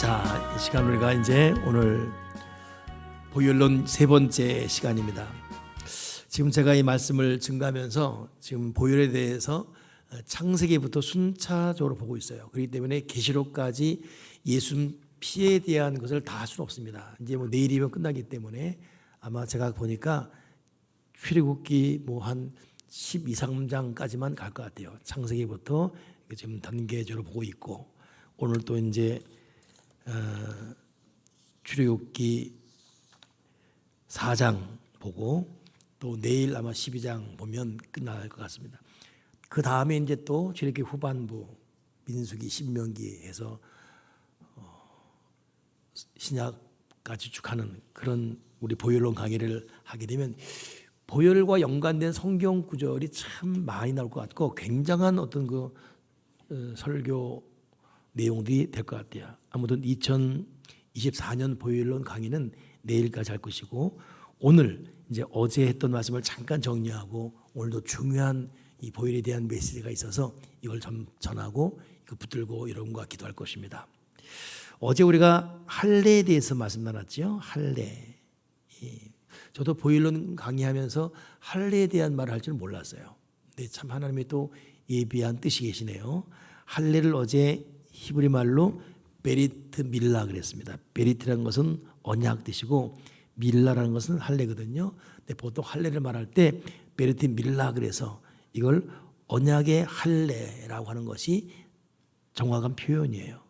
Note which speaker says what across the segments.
Speaker 1: 자, 이 시간 우리가 이제 오늘 보혈론 세 번째 시간입니다. 지금 제가 이 말씀을 증거하면서 지금 보혈에 대해서 창세기부터 순차적으로 보고 있어요. 그렇기 때문에 계시록까지 예수 피에 대한 것을 다 할 수는 없습니다. 이제 뭐 내일이면 끝나기 때문에 아마 제가 보니까 출애굽기 뭐 한 12, 13장까지만 갈 것 같아요. 창세기부터 지금 단계적으로 보고 있고, 오늘 또 이제 출애굽기 4장 보고 또 내일 아마 12장 보면 끝날 것 같습니다. 그 다음에 이제 또 출애굽기 후반부 민수기, 신명기에서 신약까지 쭉 하는 그런 우리 보혈론 강의를 하게 되면 보혈과 연관된 성경 구절이 참 많이 나올 것 같고 굉장한 어떤 그 설교 내용들이 될 것 같아요. 아무튼 2024년 보혈론 강의는 내일까지 할 것이고, 오늘 이제 어제 했던 말씀을 잠깐 정리하고 오늘도 중요한 이 보혈에 대한 메시지가 있어서 이걸 전하고 이거 붙들고 여러분과 기도할 것입니다. 어제 우리가 할례에 대해서 말씀 나눴죠. 할례. 저도 보혈론 강의하면서 할례에 대한 말을 할 줄 몰랐어요. 근데 참 하나님이 또 예비한 뜻이 계시네요. 할례를 어제 히브리 말로 베리트 밀라 그랬습니다. 베리트라는 것은 언약 뜻이고 밀라라는 것은 할례거든요. 근데 보통 할례를 말할 때 베리트 밀라 그래서 이걸 언약의 할례라고 하는 것이 정확한 표현이에요.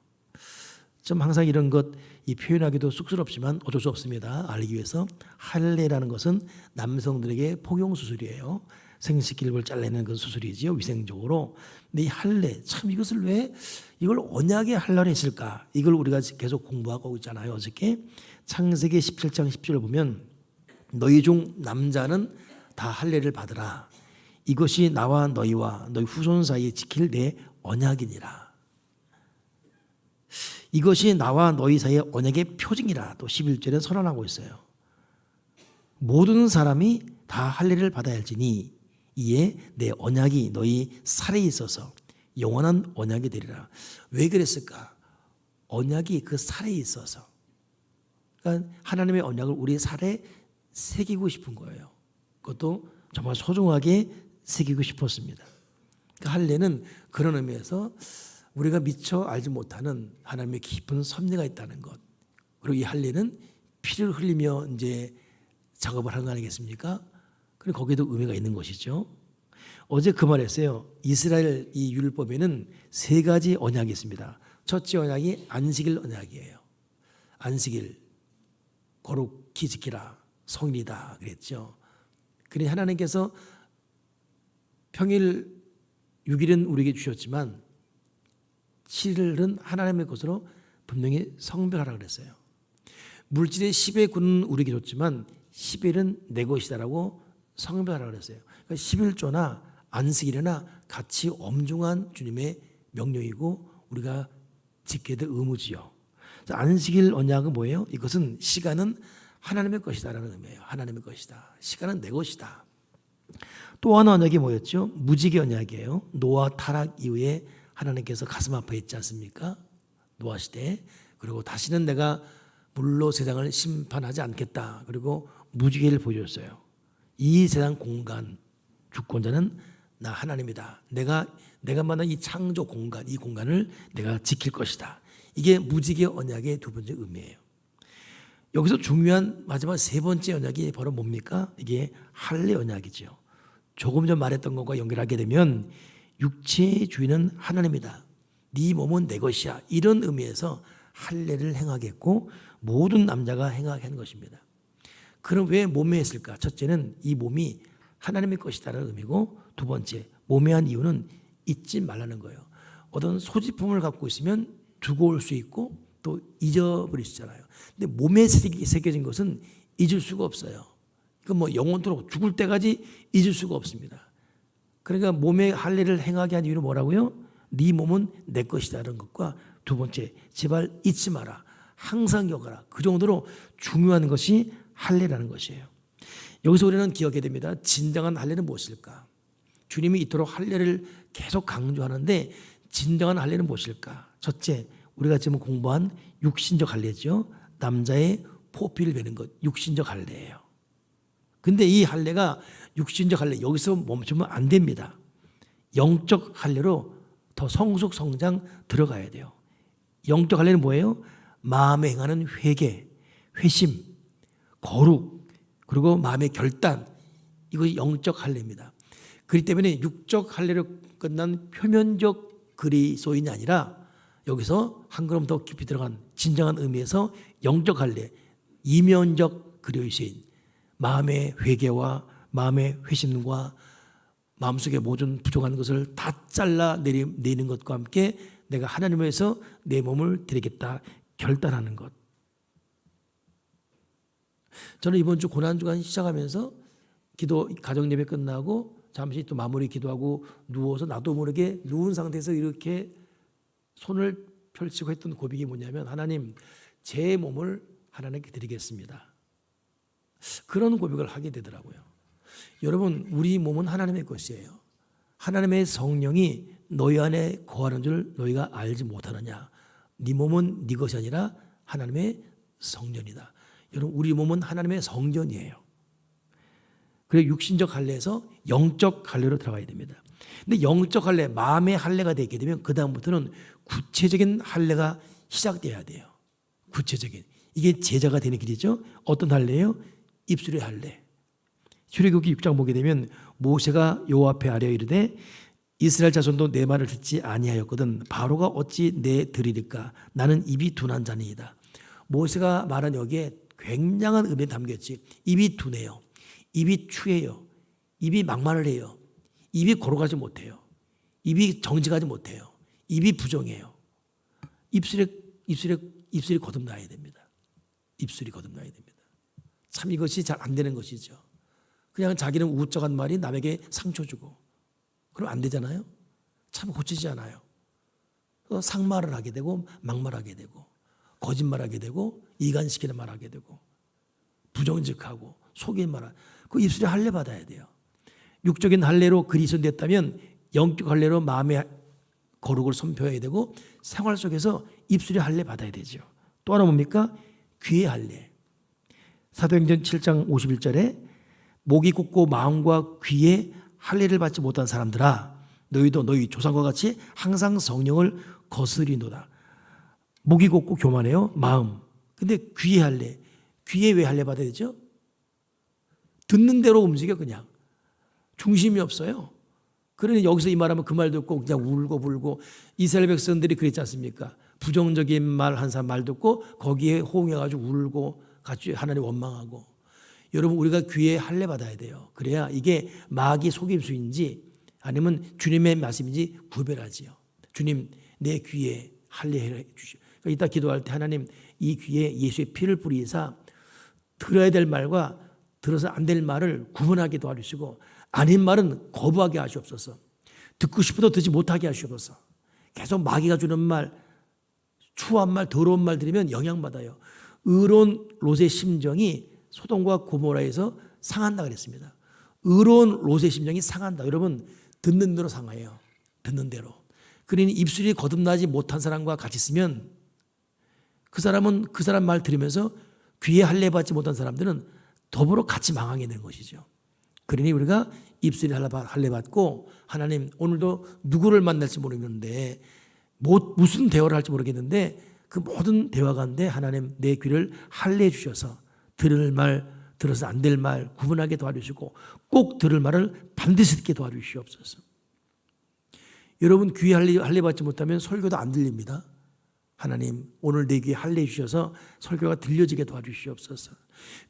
Speaker 1: 좀 항상 이런 것 이 표현하기도 쑥스럽지만 어쩔 수 없습니다. 알기 위해서 할례라는 것은 남성들에게 포경 수술이에요. 생식기를 잘라내는 그 수술이지요, 위생적으로. 근데 이 할례, 참 이것을 왜 이걸 언약의 할례로 했을까? 이걸 우리가 계속 공부하고 있잖아요. 어저께 창세기 17장 10절을 보면 너희 중 남자는 다 할례를 받으라. 이것이 나와 너희와 너희 후손 사이에 지킬 내 언약이니라. 이것이 나와 너희 사이의 언약의 표징이라. 또 11절에 선언하고 있어요. 모든 사람이 다 할례를 받아야 할지니 이에 내 언약이 너희 살에 있어서 영원한 언약이 되리라. 왜 그랬을까? 언약이 그 살에 있어서. 그러니까 하나님의 언약을 우리 살에 새기고 싶은 거예요. 그것도 정말 소중하게 새기고 싶었습니다. 그러니까 할례는 그런 의미에서 우리가 미처 알지 못하는 하나님의 깊은 섭리가 있다는 것. 그리고 이 할례는 피를 흘리며 이제 작업을 하는 거 아니겠습니까? 그리고 거기에도 의미가 있는 것이죠. 어제 그 말했어요. 이스라엘 이 율법에는 세 가지 언약이 있습니다. 첫째 언약이 안식일 언약이에요. 안식일 거룩히 지키라, 성일이다 그랬죠. 그러니 하나님께서 평일 6일은 우리에게 주셨지만 7일은 하나님의 것으로 분명히 성별하라 그랬어요. 물질의 10의 군은 우리에게 줬지만 11은 내 것이다라고 성별하라 그랬어요. 그러니까 11조나 안식일이나 같이 엄중한 주님의 명령이고 우리가 지켜야 될 의무지요. 안식일 언약은 뭐예요? 이것은 시간은 하나님의 것이다라는 의미예요. 하나님의 것이다. 시간은 내 것이다. 또 하나 언약이 뭐였죠? 무지개 언약이에요. 노아 타락 이후에 하나님께서 가슴 아파했지 않습니까? 노아 시대. 그리고 다시는 내가 물로 세상을 심판하지 않겠다. 그리고 무지개를 보여줬어요. 이 세상 공간 주권자는 나 하나님이다. 내가 만든 이 창조 공간, 이 공간을 내가 지킬 것이다. 이게 무지개 언약의 두 번째 의미예요. 여기서 중요한 마지막 세 번째 언약이 바로 뭡니까? 이게 할례 언약이죠. 조금 전 말했던 것과 연결하게 되면 육체의 주인은 하나님이다. 네 몸은 내 것이야. 이런 의미에서 할례를 행하겠고 모든 남자가 행하게 하는 것입니다. 그럼 왜 몸에 했을까? 첫째는 이 몸이 하나님의 것이다라는 의미고, 두 번째 몸에 한 이유는 잊지 말라는 거예요. 어떤 소지품을 갖고 있으면 두고 올 수 있고 또 잊어버릴 수 있잖아요. 근데 몸에 새겨진 것은 잊을 수가 없어요. 그 뭐 영원토록 죽을 때까지 잊을 수가 없습니다. 그러니까 몸에 할례를 행하게 한 이유는 뭐라고요? 네 몸은 내 것이다라는 것과, 두 번째 제발 잊지 마라. 항상 기억하라. 그 정도로 중요한 것이 할례라는 것이에요. 여기서 우리는 기억해야 됩니다. 진정한 할례는 무엇일까? 주님이 이토록 할례를 계속 강조하는데 진정한 할례는 무엇일까? 첫째, 우리가 지금 공부한 육신적 할례죠. 남자의 포피를 베는 것, 육신적 할례예요. 근데 이 할례가 육신적 할례 여기서 멈추면 안 됩니다. 영적 할례로 더 성숙 성장 들어가야 돼요. 영적 할례는 뭐예요? 마음에 행하는 회개, 회심, 거룩, 그리고 마음의 결단, 이것이 영적 할례입니다. 그렇기 때문에 육적 할례로 끝난 표면적 그리스도인이 아니라 여기서 한 걸음 더 깊이 들어간 진정한 의미에서 영적 할례, 이면적 그리스도인, 마음의 회개와 마음의 회심과 마음속에 모든 부족한 것을 다 잘라내는 것과 함께 내가 하나님을 위해서 내 몸을 드리겠다 결단하는 것. 저는 이번 주 고난주간 시작하면서 기도 가정 예배 끝나고 잠시 또 마무리 기도하고 누워서 나도 모르게 누운 상태에서 이렇게 손을 펼치고 했던 고백이 뭐냐면 하나님 제 몸을 하나님께 드리겠습니다. 그런 고백을 하게 되더라고요. 여러분 우리 몸은 하나님의 것이에요. 하나님의 성령이 너희 안에 거하는 줄 너희가 알지 못하느냐. 네 몸은 네 것이 아니라 하나님의 성전이다. 여러분 우리 몸은 하나님의 성전이에요. 그래서 육신적 할례에서 영적 할례로 들어가야 됩니다. 근데 영적 할례, 마음의 할례가 되게 되면 그 다음부터는 구체적인 할례가 시작돼야 돼요. 구체적인. 이게 제자가 되는 길이죠. 어떤 할례예요? 입술의 할례. 출애굽기 6장 보게 되면 모세가 여호와 앞에 아뢰어 이르되 이스라엘 자손도 내 말을 듣지 아니하였거든 바로가 어찌 내 들으리까 나는 입이 둔한 자니이다. 모세가 말한 여기에 굉장한 의미가 담겼지. 입이 둔해요. 입이 추해요. 입이 막말을 해요. 입이 고로가지 못해요. 입이 정직하지 못해요. 입이 부정해요. 입술이 거듭나야 됩니다. 입술이 거듭나야 됩니다. 참 이것이 잘 안 되는 것이죠. 그냥 자기는 우쭐한 말이 남에게 상처 주고 그럼 안 되잖아요. 참 고치지 않아요. 상말을 하게 되고 막말하게 되고 거짓말하게 되고 이간시키는 말하게 되고 부정직하고 속인 말하고 그 입술에 할례 받아야 돼요. 육적인 할례로 그리스도 됐다면 영적 할례로 마음의 거룩을 선포해야 되고 생활 속에서 입술에 할례 받아야 되죠. 또 하나 뭡니까? 귀의 할례. 사도행전 7장 51절에 목이 곧고 마음과 귀에 할례를 받지 못한 사람들아 너희도 너희 조상과 같이 항상 성령을 거스리노다. 목이 곧고 교만해요. 마음. 근데 귀의 할례. 귀에 왜 할례 받아야 되죠? 듣는 대로 움직여 그냥. 중심이 없어요. 그러니 여기서 이 말하면 그 말 듣고 그냥 울고 불고 이스라엘 백성들이 그랬지 않습니까? 부정적인 말 한 사람 말 듣고 거기에 호응해가지고 울고 같이 하나님 원망하고. 여러분 우리가 귀에 할례 받아야 돼요. 그래야 이게 마귀 속임수인지 아니면 주님의 말씀인지 구별하지요. 주님 내 귀에 할례해 주시오. 그러니까 이따 기도할 때 하나님 이 귀에 예수의 피를 뿌리사 들어야 될 말과 들어서 안 될 말을 구분하게 도와주시고 아닌 말은 거부하게 하시옵소서. 듣고 싶어도 듣지 못하게 하시옵소서. 계속 마귀가 주는 말, 추한 말, 더러운 말 들으면 영향받아요. 의로운 롯의 심정이 소돔과 고모라에서 상한다 그랬습니다. 의로운 롯의 심정이 상한다. 여러분 듣는 대로 상해요. 듣는 대로. 그러니 입술이 거듭나지 못한 사람과 같이 있으면 그 사람은 그 사람 말 들으면서 귀에 할례 받지 못한 사람들은 더불어 같이 망하게 되는 것이죠. 그러니 우리가 입술에 할례 받고 하나님 오늘도 누구를 만날지 모르겠는데 무슨 대화를 할지 모르겠는데 그 모든 대화 가운데 하나님 내 귀를 할례해 주셔서 들을 말 들어서 안 될 말 구분하게 도와주시고 꼭 들을 말을 반드시 듣게 도와주시옵소서. 여러분 귀에 할례 받지 못하면 설교도 안 들립니다. 하나님 오늘 내 귀에 할례해 주셔서 설교가 들려지게 도와주시옵소서.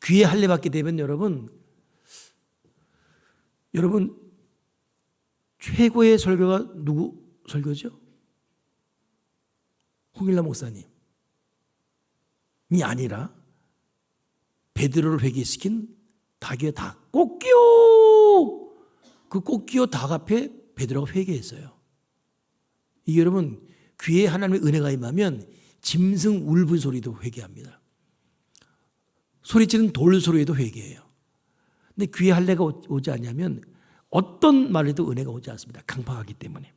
Speaker 1: 귀에 할례 받게 되면 여러분 최고의 설교가 누구 설교죠? 홍일남 목사님이 아니라 베드로를 회개시킨 닭의 닭 꽃기요. 그 꽃기요 닭 앞에 베드로가 회개했어요. 이게 여러분 귀에 하나님의 은혜가 임하면 짐승 울분 소리도 회개합니다. 소리치는 돌 소리에도 회개해요. 근데 귀에 할례가 오지 않냐면 어떤 말에도 은혜가 오지 않습니다. 강팍하기 때문에.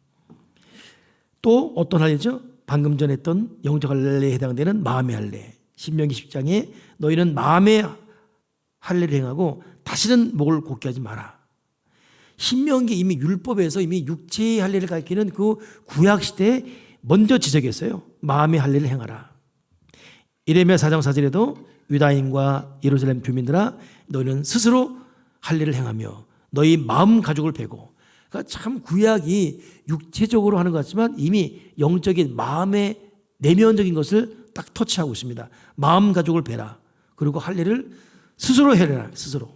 Speaker 1: 또 어떤 할례죠? 방금 전에 했던 영적 할례에 해당되는 마음의 할례. 신명기 10장에 너희는 마음의 할례를 행하고 다시는 목을 곧게 하지 마라. 신명기 이미 율법에서 이미 육체의 할례를 가리키는 그 구약 시대에 먼저 지적했어요. 마음의 할례를 행하라. 예레미야 4장 4절에도 유다인과 예루살렘 주민들아 너희는 스스로 할례를 행하며 너희 마음 가죽을 베고. 그러니까 참 구약이 육체적으로 하는 것 같지만 이미 영적인 마음의 내면적인 것을 딱 터치하고 있습니다. 마음 가죽을 베라. 그리고 할례를 스스로 해라. 스스로.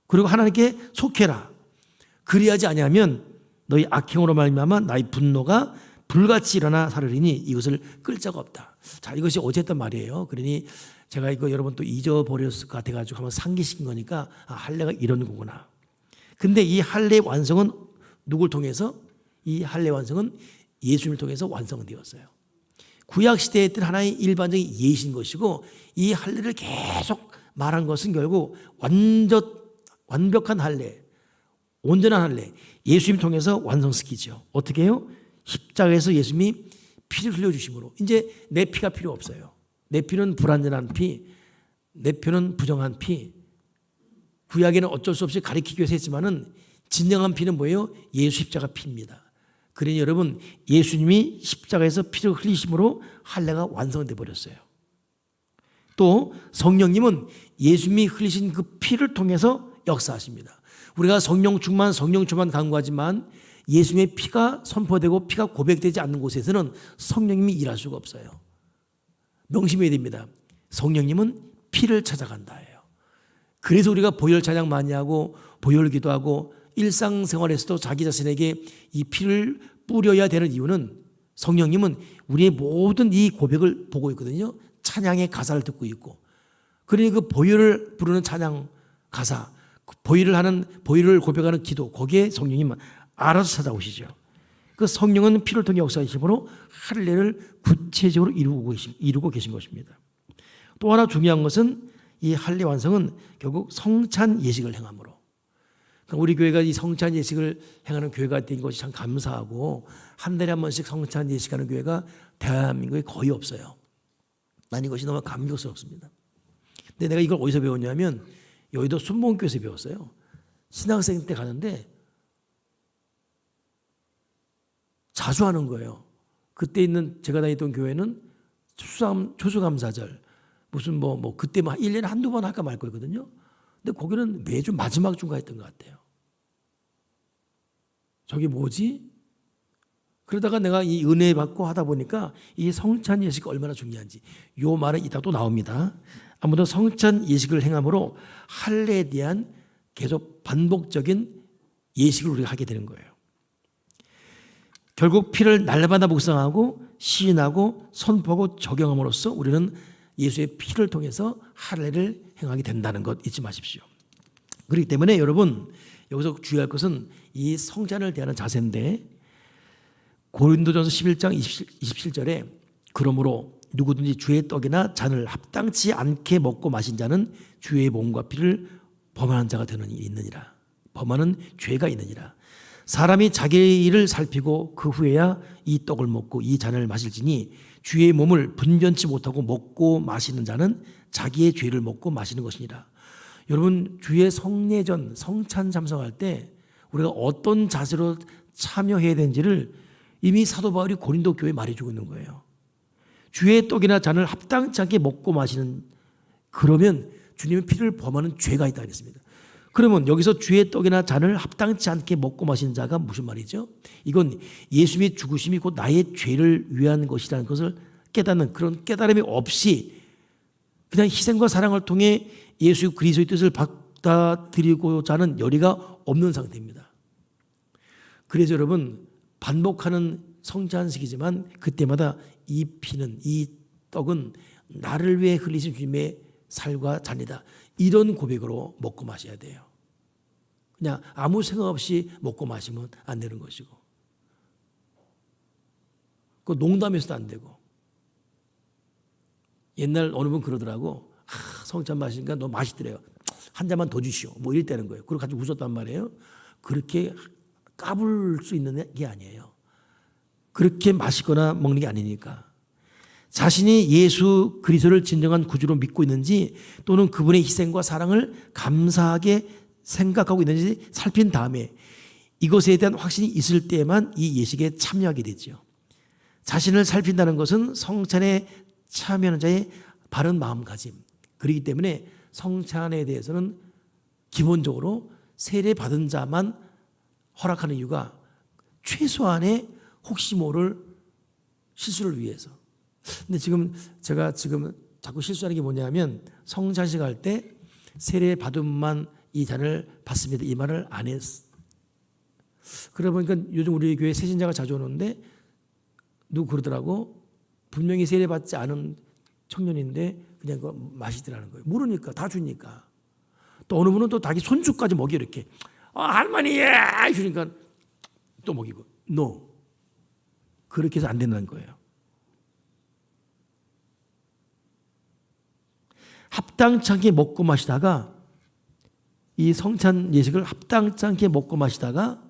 Speaker 1: 그리고 하나님께 속해라. 그리하지 아니하면 너희 악행으로 말미암아 나의 분노가 불같이 일어나 사르리니 이것을 끌 자가 없다. 자, 이것이 어제 했던 말이에요. 그러니 제가 이거 여러분 또 잊어버렸을 것 같아가지고 한번 상기시킨 거니까 할례가 이런 거구나. 근데 이 할례의 완성은 누굴 통해서? 이 할례 완성은 예수님을 통해서 완성되었어요. 구약 시대에 있던 하나의 일반적인 예신 것이고 이 할례를 계속 말한 것은 결국 완벽한 할례, 온전한 할례, 예수님 통해서 완성시키죠. 어떻게 해요? 십자가에서 예수님이 피를 흘려주심으로 이제 내 피가 필요 없어요. 내 피는 불완전한 피, 내 피는 부정한 피. 구약에는 어쩔 수 없이 가리키기 위해서 했지만은 진정한 피는 뭐예요? 예수 십자가 피입니다. 그러니 여러분 예수님이 십자가에서 피를 흘리심으로 할례가 완성돼 버렸어요. 또 성령님은 예수님이 흘리신 그 피를 통해서 역사하십니다. 우리가 성령 충만 강구하지만 예수님의 피가 선포되고 피가 고백되지 않는 곳에서는 성령님이 일할 수가 없어요. 명심해야 됩니다. 성령님은 피를 찾아간다예요. 그래서 우리가 보혈 찬양 많이 하고 보혈 기도하고 일상생활에서도 자기 자신에게 이 피를 뿌려야 되는 이유는 성령님은 우리의 모든 이 고백을 보고 있거든요. 찬양의 가사를 듣고 있고. 그러니 그 보혈을 부르는 찬양 가사, 보혈을 고백하는 기도, 거기에 성령님은 알아서 찾아오시죠. 그 성령은 피를 통해 역사하심으로 할례를 구체적으로 이루고 계신 것입니다. 또 하나 중요한 것은 이 할례 완성은 결국 성찬 예식을 행함으로. 그러니까 우리 교회가 이 성찬 예식을 행하는 교회가 된 것이 참 감사하고 한 달에 한 번씩 성찬 예식하는 교회가 대한민국에 거의 없어요. 난 이것이 너무 감격스럽습니다. 근데 내가 이걸 어디서 배웠냐면 여의도 순복음교회에서 배웠어요. 신학생 때 가는데 자주 하는 거예요. 그때 있는 제가 다니던 교회는 추수감사절 무슨 그때 1년에 한두 번 할까 말 거거든요. 근데 거기는 매주 마지막 주가 했던 것 같아요. 저게 뭐지? 그러다가 내가 이 은혜 받고 하다 보니까 이 성찬 예식이 얼마나 중요한지 이 말은 이따 또 나옵니다. 아무튼 성찬 예식을 행함으로 할례에 대한 계속 반복적인 예식을 우리가 하게 되는 거예요. 결국 피를 날마다 묵상하고 시인하고 선포하고 적용함으로써 우리는 예수의 피를 통해서 할례를 행하게 된다는 것 잊지 마십시오. 그렇기 때문에 여러분 여기서 주의할 것은 이 성찬을 대하는 자세인데 고린도전서 11장 27절에 그러므로 누구든지 주의 떡이나 잔을 합당치 않게 먹고 마신 자는 주의 몸과 피를 범하는 자가 되는 일이 있느니라. 범하는 죄가 있느니라. 사람이 자기 일을 살피고 그 후에야 이 떡을 먹고 이 잔을 마실지니 주의 몸을 분변치 못하고 먹고 마시는 자는 자기의 죄를 먹고 마시는 것이니라. 여러분 주의 성례전 성찬 참석할 때 우리가 어떤 자세로 참여해야 되는지를 이미 사도 바울이 고린도 교회에 말해주고 있는 거예요. 주의 떡이나 잔을 합당치 않게 먹고 마시는 그러면 주님의 피를 범하는 죄가 있다 그랬습니다. 그러면 여기서 주의 떡이나 잔을 합당치 않게 먹고 마시는 자가 무슨 말이죠? 이건 예수님의 죽으심이 곧 나의 죄를 위한 것이라는 것을 깨닫는 그런 깨달음이 없이 그냥 희생과 사랑을 통해 예수 그리스도의 뜻을 받아들이고자 하는 열의가 없는 상태입니다. 그래서 여러분 반복하는 성찬식이지만 그때마다 이 피는 이 떡은 나를 위해 흘리신 주님의 살과 잔이다. 이런 고백으로 먹고 마셔야 돼요. 그냥 아무 생각 없이 먹고 마시면 안 되는 것이고 그 농담해서도 안 되고 옛날 어느 분 그러더라고. 성찬 마시니까 너무 맛있더래요. 한 잔만 더 주시오. 뭐 이랬다는 거예요. 그리고 같이 웃었단 말이에요. 그렇게 까불 수 있는 게 아니에요. 그렇게 마시거나 먹는 게 아니니까. 자신이 예수 그리스도를 진정한 구주로 믿고 있는지 또는 그분의 희생과 사랑을 감사하게 생각하고 있는지 살핀 다음에 이것에 대한 확신이 있을 때에만 이 예식에 참여하게 되죠. 자신을 살핀다는 것은 성찬에 참여하는 자의 바른 마음가짐. 그렇기 때문에 성찬에 대해서는 기본적으로 세례 받은 자만 허락하는 이유가 최소한의 혹시 모를 실수를 위해서. 근데 제가 자꾸 실수하는 게 뭐냐면 성찬식 할 때 세례 받음만 이 잔을 받습니다. 이 말을 안 했어. 그러다 보니까 요즘 우리 교회 새신자가 자주 오는데 누구 그러더라고. 분명히 세례 받지 않은 청년인데 그냥 그거 마시더라는 거예요. 모르니까 다 주니까. 또 어느 분은 또 자기 손주까지 먹여 이렇게. 할머니 주니까 또 먹이고. No. 그렇게 해서 안 된다는 거예요. 합당치 않게 먹고 마시다가 이 성찬 예식을 합당치 않게 먹고 마시다가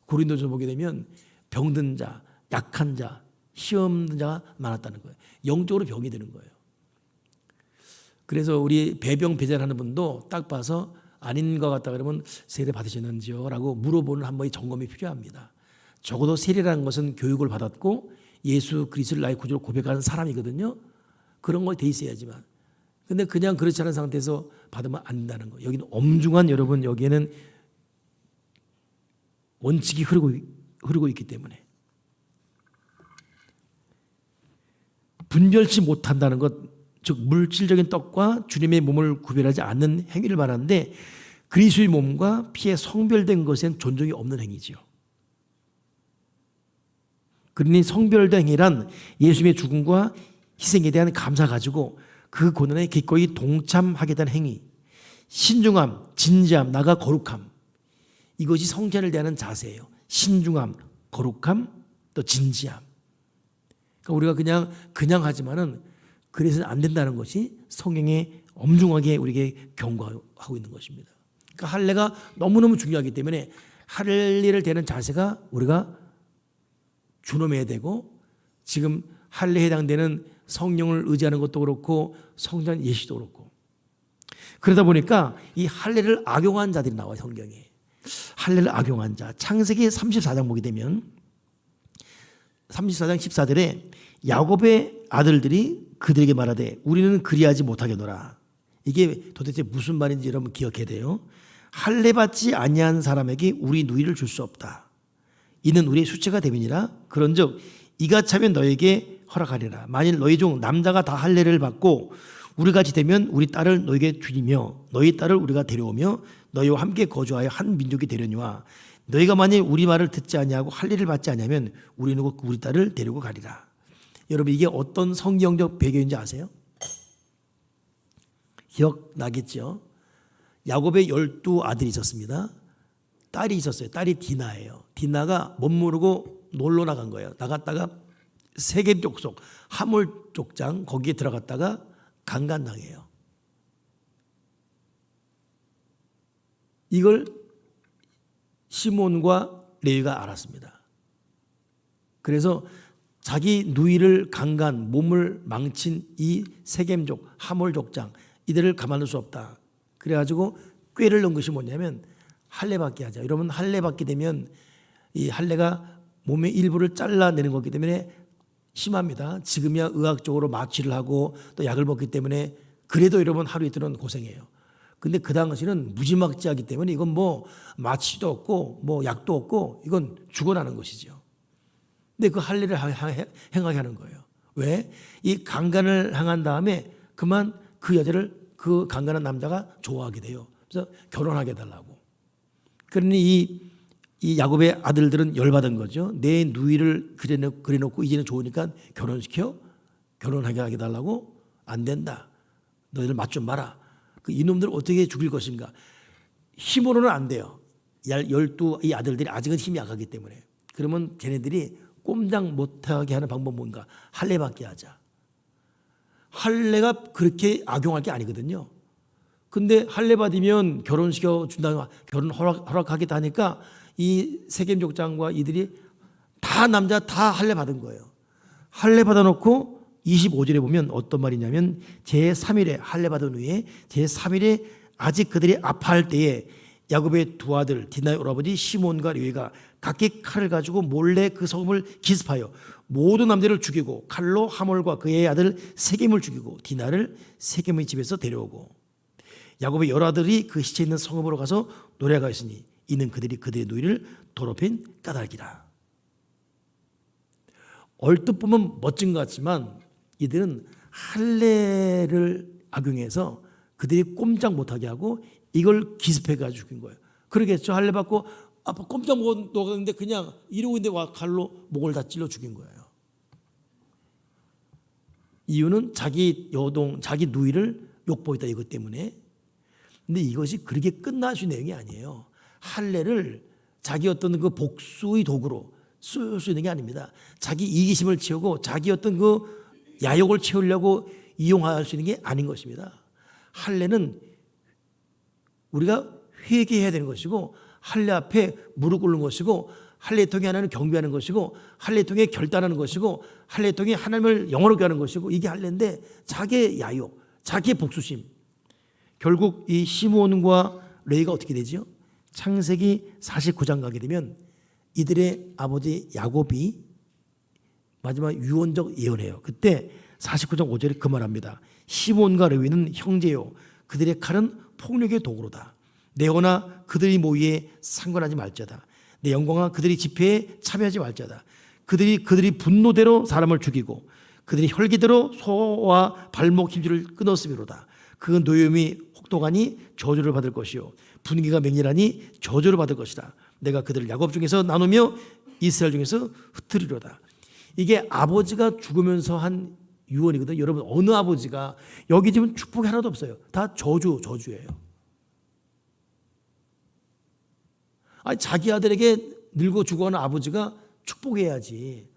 Speaker 1: 고린도전서 보게 되면 병든 자, 약한 자, 시험든 자가 많았다는 거예요. 영적으로 병이 되는 거예요. 그래서 우리 배병 배제하는 분도 딱 봐서 아닌 것 같다 그러면 세례 받으셨는지요? 라고 물어보는 한 번의 점검이 필요합니다. 적어도 세례라는 것은 교육을 받았고 예수 그리스도를 나의 구주로 고백하는 사람이거든요. 그런 거 돼 있어야지만. 근데 그냥 그렇지 않은 상태에서 받으면 안 된다는 거예요. 여기는 엄중한 여러분 여기에는 원칙이 흐르고 있기 때문에. 분별치 못한다는 것, 즉 물질적인 떡과 주님의 몸을 구별하지 않는 행위를 말하는데 그리스도의 몸과 피에 성별된 것엔 존중이 없는 행위지요. 그러니 성별된 행위란 예수님의 죽음과 희생에 대한 감사 가지고 그 고난에 기꺼이 동참하게 된 행위, 신중함, 진지함, 나가 거룩함, 이것이 성찬을 대하는 자세예요. 신중함, 거룩함, 또 진지함. 그러니까 우리가 그냥 하지만은 그래서는 안 된다는 것이 성경에 엄중하게 우리에게 경고하고 있는 것입니다. 그러니까 할례가 너무너무 중요하기 때문에 할례를 대는 자세가 우리가 준엄해야 되고 지금 할례에 해당되는 성령을 의지하는 것도 그렇고 성전 예식도 그렇고 그러다 보니까 이 할례를 악용한 자들이 나와요. 성경에. 할례를 악용한 자. 창세기 34장 보게 되면 34장 14절에 야곱의 아들들이 그들에게 말하되 우리는 그리하지 못하겠노라. 이게 도대체 무슨 말인지 여러분 기억해야 돼요. 할례 받지 아니한 사람에게 우리 누이를 줄 수 없다. 이는 우리의 수치가 됨이니라. 그런즉 이가 차면 너에게 허락하리라. 만일 너희 중 남자가 다 할례를 받고 우리같이 되면 우리 딸을 너에게 주리며 너희 딸을 우리가 데려오며 너희와 함께 거주하여 한 민족이 되려니와 너희가 만일 우리 말을 듣지 아니하고 할례를 받지 아니하면 우리는 우리 딸을 데리고 가리라. 여러분 이게 어떤 성경적 배경인지 아세요? 기억나겠죠? 야곱의 12아들이 있었습니다. 딸이 있었어요. 딸이 디나예요. 디나가 못 모르고 놀러 나간 거예요. 나갔다가 세겜 족속 하몰 족장 거기에 들어갔다가 강간당해요. 이걸 시몬과 레위가 알았습니다. 그래서 자기 누이를 강간, 몸을 망친 이 세겜족, 하몰 족장 이들을 가만둘 수 없다. 그래가지고 꾀를 넣은 것이 뭐냐면 할례 받게 하자. 여러분 할례 받게 되면 이 할례가 몸의 일부를 잘라내는 거기 때문에 심합니다. 지금이야 의학적으로 마취를 하고 또 약을 먹기 때문에 그래도 여러분 하루 이틀은 고생해요. 근데 그 당시는 무지막지하기 때문에 이건 뭐 마취도 없고 뭐 약도 없고 이건 죽어나는 것이죠. 근데 그 할례를 행하게 하는 거예요. 왜? 이 강간을 행한 다음에 그만 그 여자를 그 강간한 남자가 좋아하게 돼요. 그래서 결혼하게 해달라고. 그러니 이 야곱의 아들들은 열받은 거죠. 내 누이를 그려놓고 이제는 좋으니까 결혼시켜? 결혼하게 해달라고? 안 된다. 너희들 맛 좀 봐라. 이놈들 어떻게 죽일 것인가? 힘으로는 안 돼요. 12이 아들들이 아직은 힘이 약하기 때문에. 그러면 쟤네들이 꼼짝 못하게 하는 방법은 뭔가? 할례 받게 하자. 할례가 그렇게 악용할 게 아니거든요. 근데 할례 받으면 결혼시켜 준다, 결혼 허락하겠다 하니까 이 세겜족장과 이들이 다 다 남자 다 할례 받은 거예요. 할례 받아놓고 25절에 보면 어떤 말이냐면 제3일에 할례 받은 후에 제3일에 아직 그들이 아파할 때에 야곱의 두 아들 디나의 오라버니 시몬과 레위가 각기 칼을 가지고 몰래 그 성읍을 기습하여 모든 남자를 죽이고 칼로 하몰과 그의 아들 세겜을 죽이고 디나를 세겜의 집에서 데려오고 야곱의 여러 아들이 그 시체 있는 성읍으로 가서 노래가 있으니 이는 그들이 그들의 누이를 더럽힌 까닭이라. 얼뜻 보면 멋진 것 같지만 이들은 할례를 악용해서 그들이 꼼짝 못하게 하고 이걸 기습해가지고 죽인 거예요. 그러겠죠. 할례 받고 아빠 꼼짝 못 녹았는데 그냥 이러고 있는데 와 칼로 목을 다 찔러 죽인 거예요. 이유는 자기 여동, 자기 누이를 욕보였다 이것 때문에. 근데 이것이 그렇게 끝날 수 있는 내용이 아니에요. 할례를 자기 어떤 그 복수의 도구로 쓸 수 있는 게 아닙니다. 자기 이기심을 채우고 자기 어떤 그 야욕을 채우려고 이용할 수 있는 게 아닌 것입니다. 할례는 우리가 회개해야 되는 것이고 할례 앞에 무릎 꿇는 것이고 할례 통해 하나님을 경배하는 것이고 할례 통해 결단하는 것이고 할례 통해 하나님을 영원하게 하는 것이고 이게 할례인데 자기의 야욕, 자기의 복수심. 결국 이 시므온과 레위가 어떻게 되죠? 창세기 49장 가게 되면 이들의 아버지 야곱이 마지막 유언적 예언해요. 그때 49장 5절에 그 말합니다. 시므온과 레위는 형제요 그들의 칼은 폭력의 도구로다. 내거나 그들이 모의에 상관하지 말자다. 내 영광아 그들이 집회에 참여하지 말자다. 그들이 분노대로 사람을 죽이고 그들이 혈기대로 소와 발목 힘줄을 끊었음이로다. 그 노염이 혹독하니 저주를 받을 것이요 분기가 맹렬하니 저주를 받을 것이다. 내가 그들을 야곱 중에서 나누며 이스라엘 중에서 흩트리로다. 이게 아버지가 죽으면서 한 유언이거든요. 여러분 어느 아버지가 여기 지금 축복이 하나도 없어요. 다 저주예요. 아니 자기 아들에게 늙어 죽어가는 아버지가 축복해야지.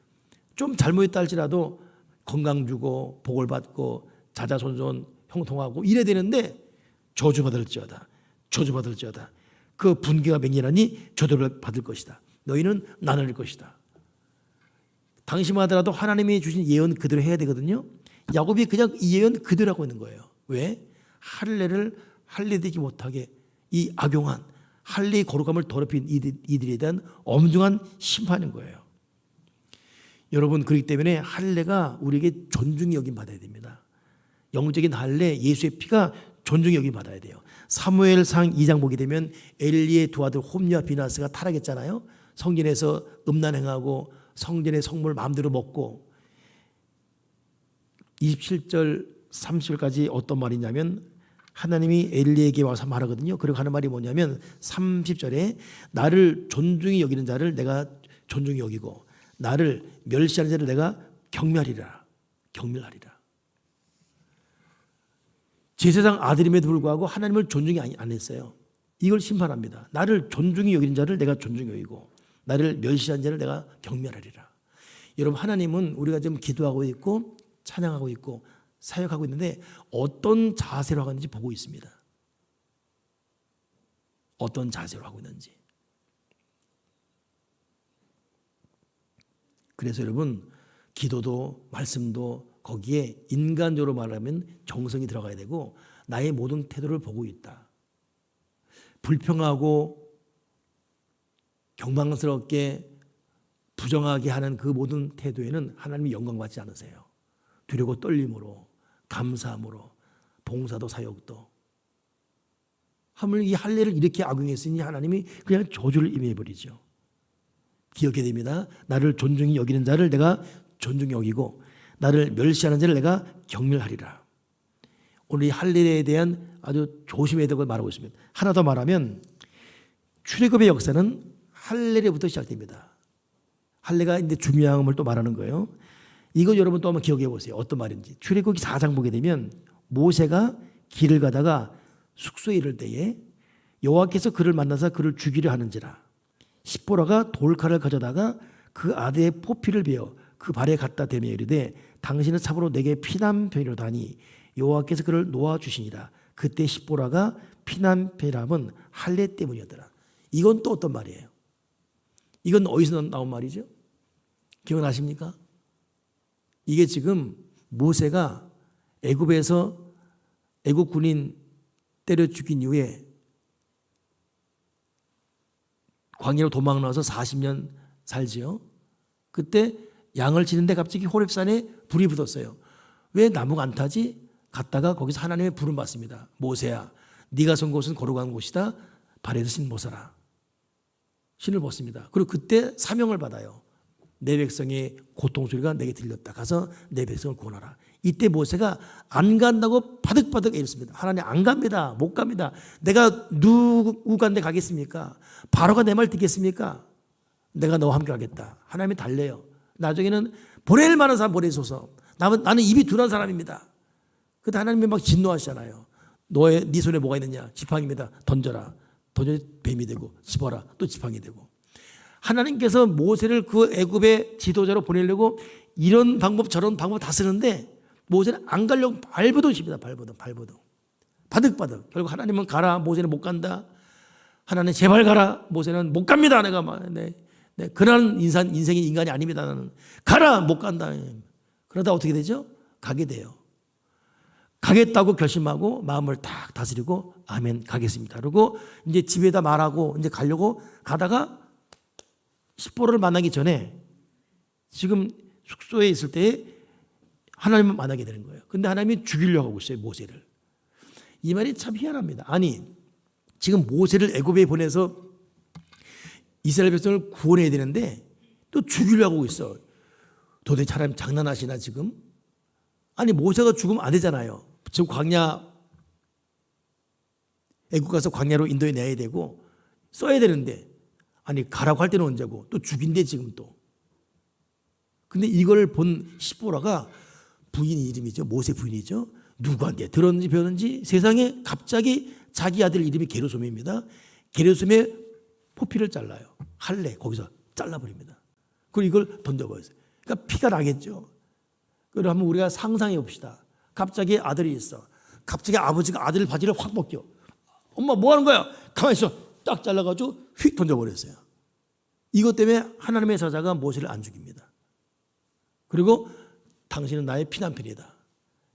Speaker 1: 좀 잘못했다 할지라도 건강 주고 복을 받고 자자손손 형통하고 이래야 되는데 저주받을지어다. 저주받을지어다. 그 분기가 맹렬하니 저주를 받을 것이다. 너희는 나눌 것이다. 당시만 하더라도 하나님이 주신 예언 그대로 해야 되거든요. 야곱이 그냥 이 예언 그대로 하고 있는 거예요. 왜? 할례를 할례되지 못하게 이 악용한 할례의 거룩함을 더럽힌 이들에 대한 엄중한 심판인 거예요. 여러분 그렇기 때문에 할례가 우리에게 존중이 여김 받아야 됩니다. 영적인 할례 예수의 피가 존중이 여김 받아야 돼요. 사무엘상 2장 보게 되면 엘리의 두 아들 홈리와 비나스가 타락했잖아요. 성전에서 음란행하고 성전의 성물 마음대로 먹고 27절 30절까지 어떤 말이냐면 하나님이 엘리에게 와서 말하거든요. 그리고 하는 말이 뭐냐면 30절에 나를 존중히 여기는 자를 내가 존중히 여기고 나를 멸시하는 자를 내가 경멸하리라. 경멸하리라. 제사장 아들임에도 불구하고 하나님을 존중이 안 했어요. 이걸 심판합니다. 나를 존중히 여기는 자를 내가 존중히 여기고 나를 멸시하는 자를 내가 경멸하리라. 여러분 하나님은 우리가 지금 기도하고 있고 찬양하고 있고 사역하고 있는데 어떤 자세로 하고 있는지 보고 있습니다. 어떤 자세로 하고 있는지. 그래서 여러분 기도도 말씀도 거기에 인간적으로 말하면 정성이 들어가야 되고 나의 모든 태도를 보고 있다. 불평하고 경망스럽게 부정하게 하는 그 모든 태도에는 하나님이 영광받지 않으세요. 두려고 떨림으로 감사함으로 봉사도 사역도 하물 이 할례를 이렇게 악용했으니 하나님이 그냥 저주를 임해버리죠. 기억해야 됩니다. 나를 존중히 여기는 자를 내가 존중히 여기고 나를 멸시하는 자를 내가 경멸하리라. 오늘 이 할례에 대한 아주 조심해야 될 걸 말하고 있습니다. 하나 더 말하면 출애굽의 역사는 할례부터 시작됩니다. 할례가 이제 중요함을 또 말하는 거예요. 이거 여러분 또 한번 기억해 보세요. 어떤 말인지. 출애굽기 4장 보게 되면 모세가 길을 가다가 숙소에 이를 때에 여호와께서 그를 만나서 그를 죽이려 하는지라 십보라가 돌칼을 가져다가 그 아들의 포피를 베어 그 발에 갖다 대며 이르되 당신은 참으로 내게 피난편이로다 하니 여호와께서 그를 놓아주시니라. 그때 십보라가 피난편이라면 할례 때문이었더라. 이건 또 어떤 말이에요? 이건 어디서 나온 말이죠? 기억나십니까? 이게 지금 모세가 애굽에서 애굽 군인 때려 죽인 이후에 광야로 도망 나와서 40년 살지요. 그때 양을 치는데 갑자기 호렙산에 불이 붙었어요. 왜 나무가 안 타지? 갔다가 거기서 하나님의 부름 받습니다. 모세야, 네가 선 곳은 거룩한 곳이다. 발에서 신 벗어라. 신을 벗습니다. 그리고 그때 사명을 받아요. 내 백성의 고통 소리가 내게 들렸다. 가서 내 백성을 구원하라. 이때 모세가 안 간다고 바득바득 이랬습니다. 하나님 안 갑니다. 못 갑니다. 내가 누구간데 가겠습니까? 바로가 내 말 듣겠습니까? 내가 너와 함께 가겠다. 하나님이 달래요. 나중에는 보낼 만한 사람 보내소서. 나는 입이 둔한 사람입니다. 그때 하나님이 막 진노하시잖아요. 네 손에 뭐가 있느냐? 지팡이입니다. 던져라. 던져 뱀이 되고 집어라. 또 지팡이 되고. 하나님께서 모세를 그 애굽의 지도자로 보내려고 이런 방법 저런 방법 다 쓰는데 모세는 안 가려고 발버둥칩니다. 발버둥. 바득바득. 결국 하나님은 가라. 모세는 못 간다. 하나님 제발 가라. 모세는 못 갑니다. 내가 그런 인생의 인간이 아닙니다. 나는 가라. 못 간다. 그러다 어떻게 되죠? 가게 돼요. 가겠다고 결심하고 마음을 딱 다스리고 아멘 가겠습니다. 그리고 이제 집에다 말하고 이제 가려고 가다가 십보를 만나기 전에 지금 숙소에 있을 때 하나님을 만나게 되는 거예요. 근데 하나님이 죽이려고 하고 있어요. 모세를. 이 말이 참 희한합니다. 아니 지금 모세를 애굽에 보내서 이스라엘 백성을 구원해야 되는데 또 죽이려고 하고 있어. 도대체 하나님 장난하시나 지금? 아니 모세가 죽으면 안 되잖아요. 지금 광야 애국 가서 광야로 인도해 내야 되고 써야 되는데 아니 가라고 할 때는 언제고 또 죽인대 지금 또. 근데 이걸 본 시보라가 부인 이름이죠. 모세 부인이죠. 누구한테 들었는지 배웠는지 세상에 갑자기 자기 아들 이름이 게르솜입니다. 게르솜의 포피를 잘라요. 할례 거기서 잘라버립니다. 그리고 이걸 던져버렸어요. 그러니까 피가 나겠죠. 그럼 한번 우리가 상상해 봅시다. 갑자기 아들이 있어. 갑자기 아버지가 아들 바지를 확 벗겨. 엄마 뭐 하는 거야? 가만히 있어. 딱 잘라가지고 휙 던져버렸어요. 이것 때문에 하나님의 사자가 모세를 안 죽입니다. 그리고 당신은 나의 피난편이다.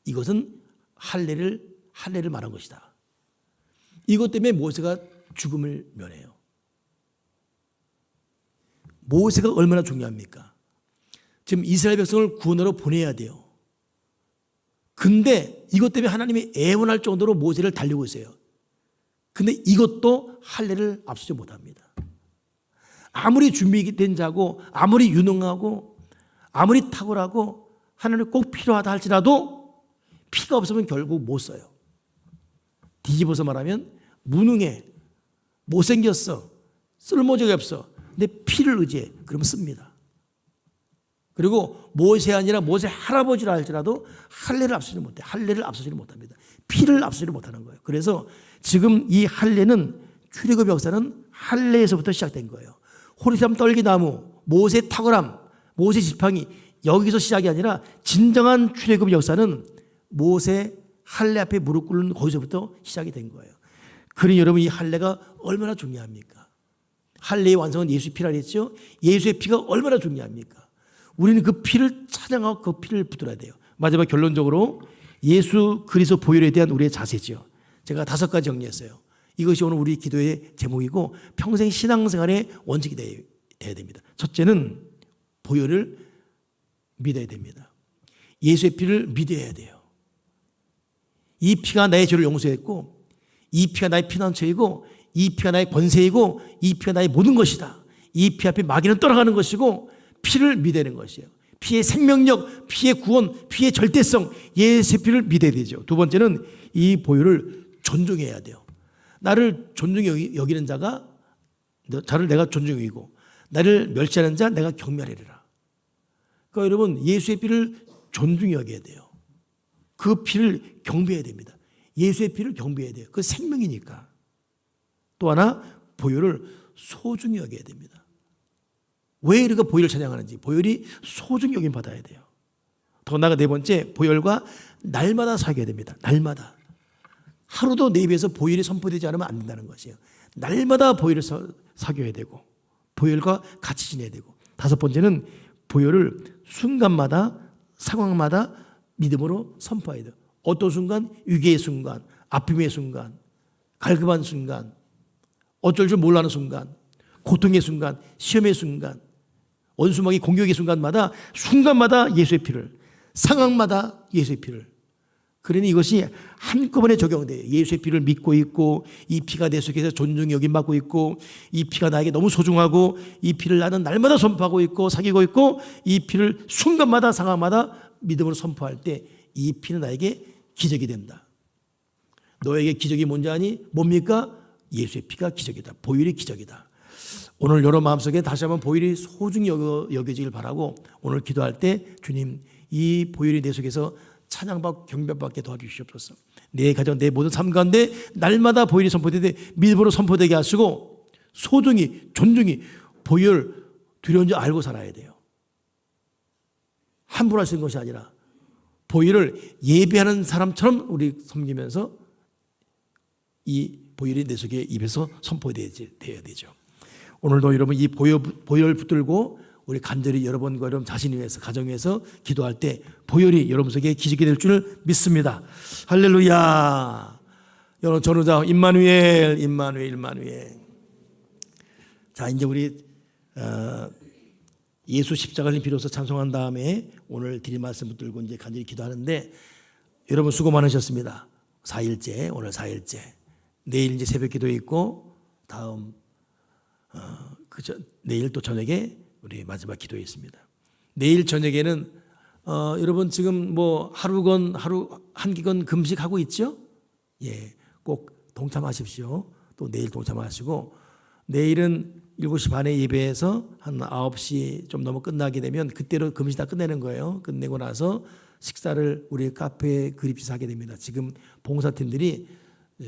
Speaker 1: 이것은 할례를 말한 것이다. 이것 때문에 모세가 죽음을 면해요. 모세가 얼마나 중요합니까? 지금 이스라엘 백성을 구원하러 보내야 돼요. 근데 이것 때문에 하나님이 애원할 정도로 모세를 달리고 있어요. 근데 이것도 할례를 앞서지 못합니다. 아무리 준비된 자고 아무리 유능하고 아무리 탁월하고 하나님 꼭 필요하다 할지라도 피가 없으면 결국 못 써요. 뒤집어서 말하면 무능해, 못생겼어, 쓸모적이 없어. 근데 피를 의지해. 그러면 씁니다. 그리고 모세 아니라 모세 할아버지라 할지라도 할례를 앞서지 못해. 할례를 앞서지를 못합니다. 피를 앞서지를 못하는 거예요. 그래서 지금 이 할례는 출애굽 역사는 할례에서부터 시작된 거예요. 호리삼 떨기나무, 모세 탁월함, 모세 지팡이 여기서 시작이 아니라 진정한 출애굽 역사는 모세 할례 앞에 무릎 꿇는 거기서부터 시작이 된 거예요. 그러니 여러분 이 할례가 얼마나 중요합니까? 할례의 완성은 예수의 피라 그랬죠. 예수의 피가 얼마나 중요합니까? 우리는 그 피를 찬양하고 그 피를 붙들어야 돼요. 마지막 결론적으로 예수 그리스도 보혈에 대한 우리의 자세죠. 제가 5가지 정리했어요. 이것이 오늘 우리 기도의 제목이고 평생 신앙생활의 원칙이 돼야 됩니다. 첫째는 보혈을 믿어야 됩니다. 예수의 피를 믿어야 돼요. 이 피가 나의 죄를 용서했고 이 피가 나의 피난처이고 이 피가 나의 권세이고 이 피가 나의 모든 것이다. 이 피 앞에 마귀는 떠나가는 것이고 피를 믿어야 되는 것이에요. 피의 생명력, 피의 구원, 피의 절대성, 예수의 피를 믿어야 되죠. 두 번째는 이 보혈을 존중해야 돼요. 나를 존중히 여기는 자가 자를 내가 존중히 여기고 나를 멸시하는 자 내가 경멸하리라. 그러니까 여러분 예수의 피를 존중히 여겨야 돼요. 그 피를 경배해야 됩니다. 예수의 피를 경배해야 돼요. 그 생명이니까. 또 하나 보혈을 소중히 여겨야 됩니다. 왜 우리가 보혈을 찬양하는지 보혈이 소중히 여김 받아야 돼요. 더 나아가 네 번째 보혈과 날마다 사귀어야 됩니다. 날마다. 하루도 내 입에서 보혈이 선포되지 않으면 안 된다는 것이에요. 날마다 보혈을 사귀어야 되고 보혈과 같이 지내야 되고 다섯 번째는 보혈을 순간마다 상황마다 믿음으로 선포해야 돼요. 어떤 순간? 위기의 순간, 아픔의 순간, 갈급한 순간, 어쩔 줄 몰라하는 순간, 고통의 순간, 시험의 순간, 원수막이 공격의 순간마다 예수의 피를, 상황마다 예수의 피를. 그러니 이것이 한꺼번에 적용돼요. 예수의 피를 믿고 있고, 이 피가 내 속에서 존중이 여김받고 있고, 이 피가 나에게 너무 소중하고, 이 피를 나는 날마다 선포하고 있고 사귀고 있고, 이 피를 순간마다 상황마다 믿음으로 선포할 때 이 피는 나에게 기적이 된다. 너에게 기적이 뭔지 아니? 뭡니까? 예수의 피가 기적이다. 보혈이 기적이다. 오늘 여러분 마음속에 다시 한번 보혈이 소중히 여겨지길 바라고, 오늘 기도할 때 주님, 이 보혈이 내 속에서 찬양받고 경배받게 도와주시옵소서. 내 가정, 내 모든 삶 가운데 날마다 보혈이 선포되되 믿음으로 선포되게 하시고, 소중히 존중히 보혈 두려운 줄 알고 살아야 돼요. 함부로 하시는 것이 아니라 보혈을 예배하는 사람처럼 우리 섬기면서 이 보혈이 내 속에 입에서 선포되어야 되죠. 오늘도 여러분 이 보혈 붙들고 우리 간절히 여러분과 여러분 자신을 위해서, 가정 위해서 기도할 때 보혈이 여러분 속에 기적이 될 줄 믿습니다. 할렐루야. 여러분 전우자 임마누엘. 자, 이제 우리 예수 십자가를 비로소 찬송한 다음에 오늘 드릴 말씀 붙들고 이제 간절히 기도하는데, 여러분 수고 많으셨습니다. 4일째, 오늘 4일째. 내일 이제 새벽 기도 있고, 다음 내일 또 저녁에 우리 마지막 기도 있습니다. 내일 저녁에는 여러분 지금 뭐 하루건 한 끼건 금식하고 있죠? 예, 꼭 동참하십시오. 또 내일 동참하시고, 내일은 7시 반에 예배해서 한 9시 좀 넘어 끝나게 되면 그때로 금식 다 끝내는 거예요. 끝내고 나서 식사를 우리 카페에 그립시서 하게 됩니다. 지금 봉사팀들이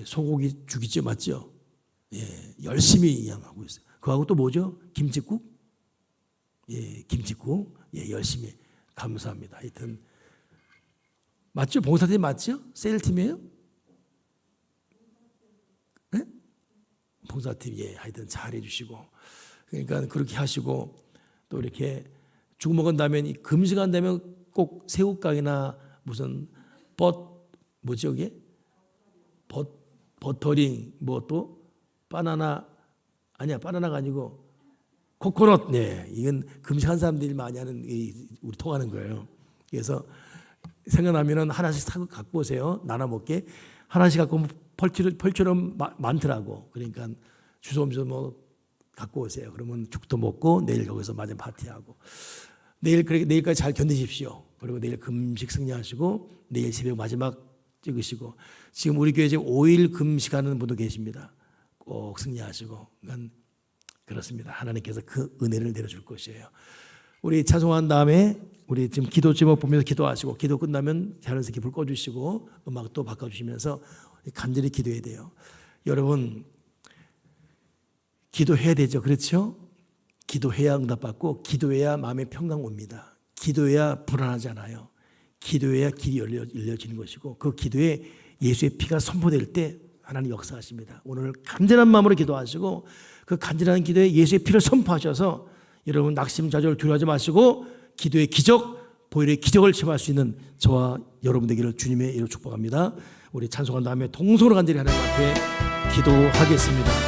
Speaker 1: 소고기 죽이죠, 맞죠? 예, 열심히 하고 있어요. 그하고 또 뭐죠? 김칫국? 예, 김칫국. 예, 열심히. 감사합니다. 하여튼 맞죠? 봉사팀 맞죠? 세일팀이에요? 네? 봉사팀. 예, 하여튼 잘해 주시고. 그러니까 그렇게 하시고, 또 이렇게 죽 먹은 다음에 금식한다면 꼭 새우깡이나 무슨 뭐지 여기? 버터링, 뭐 또 바나나, 아니야, 바나나가 아니고 코코넛. 네, 이건 금식한 사람들이 많이 하는, 우리 통하는 거예요. 그래서 생각나면은 하나씩 갖고 오세요. 나눠 먹게. 하나씩 갖고 오면 펄처럼 많더라고. 그러니까 주소면서 뭐 갖고 오세요. 그러면 죽도 먹고 내일 거기서 마지막 파티하고, 내일까지 잘 견디십시오. 그리고 내일 금식 승리하시고 내일 새벽 마지막 찍으시고, 지금 우리 교회 지금 5일 금식하는 분도 계십니다. 꼭 승리하시고. 그렇습니다. 하나님께서 그 은혜를 내려줄 것이에요. 우리 찬송한 다음에 우리 지금 기도 제목 보면서 기도하시고, 기도 끝나면 자연스럽게 불 꺼주시고 음악 또 바꿔주시면서 간절히 기도해야 돼요. 여러분 기도해야 되죠. 그렇죠? 기도해야 응답받고, 기도해야 마음의 평강 옵니다. 기도해야 불안하지 않아요. 기도해야 길이 열려지는 것이고, 그 기도에 예수의 피가 선포될 때 하나님 역사하십니다. 오늘 간절한 마음으로 기도하시고, 그 간절한 기도에 예수의 피를 선포하셔서 여러분 낙심좌절 두려워하지 마시고 기도의 기적, 보혈의 기적을 체험할 수 있는 저와 여러분 되기를 주님의 이름으로 축복합니다. 우리 찬송한 다음에 동서로 간절히 하나님 앞에 기도하겠습니다.